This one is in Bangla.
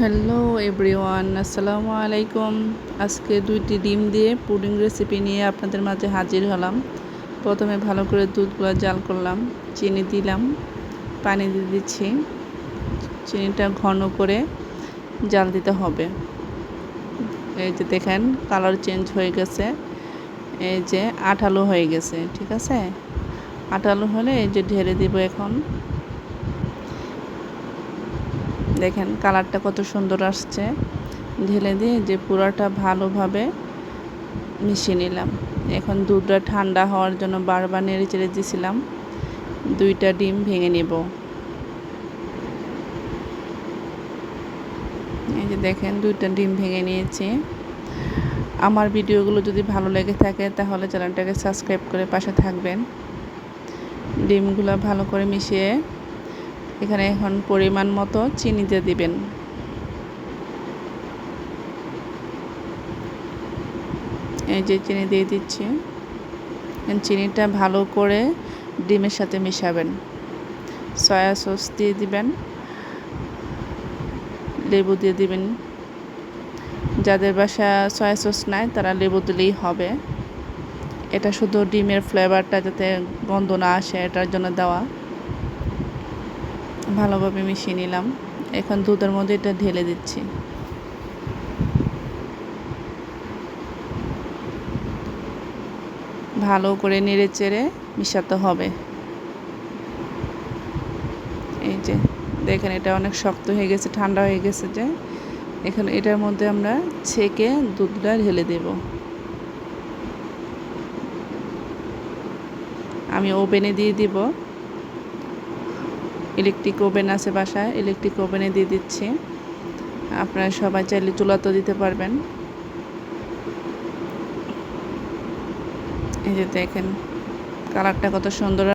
হ্যালো এভরিওয়ান, আসসালামু আলাইকুম। আজকে 2টি ডিম দিয়ে পুডিং রেসিপি নিয়ে আপনাদের মাঝে হাজির হলাম। প্রথমে ভালো করে দুধগুলো জাল করলাম, চিনি দিলাম, পানি দিয়ে দিচ্ছি। চিনিটা ঘন করে জাল দিতে হবে। এই যে দেখেন কালার চেঞ্জ হয়ে গেছে, এই যে আঠালো হয়ে গেছে, ঠিক আছে। আঠালো হলে এই যে ঢেলে দিব। এখন দেখেন কালারটা কত সুন্দর আসছে। ঢেলে দিয়ে যে পুরাটা ভালোভাবে মিশিয়ে নিলাম। এখন দুধটা ঠান্ডা হওয়ার জন্য বারবার নেড়ে চেড়ে দিয়েছিলাম। 2টা ডিম ভেঙে নেব। এই যে দেখেন 2টা ডিম ভেঙে নিয়েছি। আমার ভিডিওগুলো যদি ভালো লেগে থাকে তাহলে চ্যানেলটাকে সাবস্ক্রাইব করে পাশে থাকবেন। ডিমগুলো ভালো করে মিশিয়ে এখানে এখন পরিমাণ মতো চিনি দিয়ে দিবেন। এই যে চিনি দিয়ে দিচ্ছি। চিনিটা ভালো করে ডিমের সাথে মিশাবেন। সয়া সস দিয়ে দিবেন, লেবু দিয়ে দিবেন। যাদের বাসায় সয়া সস নাই তারা লেবু দিলেই হবে। এটা শুধু ডিমের ফ্লেভারটা যাতে গন্ধ না আসে এটার জন্য দেওয়া। ভালোভাবে মিশিয়ে নিলাম। এখন দুধের মধ্যে এটা ঢেলে দিচ্ছি। ভালো করে নেড়ে চেড়ে মিশাতে হবে। এই যে দেখেন এটা অনেক শক্ত হয়ে গেছে, ঠান্ডা হয়ে গেছে। যে এখন এটার মধ্যে আমরা ছেঁকে দুধটা ঢেলে দেব। আমি ওভেনে দিয়ে দিব। ইলেকট্রিক ওভেন আছে বাসায়, ইলেকট্রিক ওভেনে দিয়ে দিচ্ছি। আপনারা সবাই চাইলে চুলাতেও দিতে পারবেন। এই যে দেখেন কালারটা কত সুন্দর।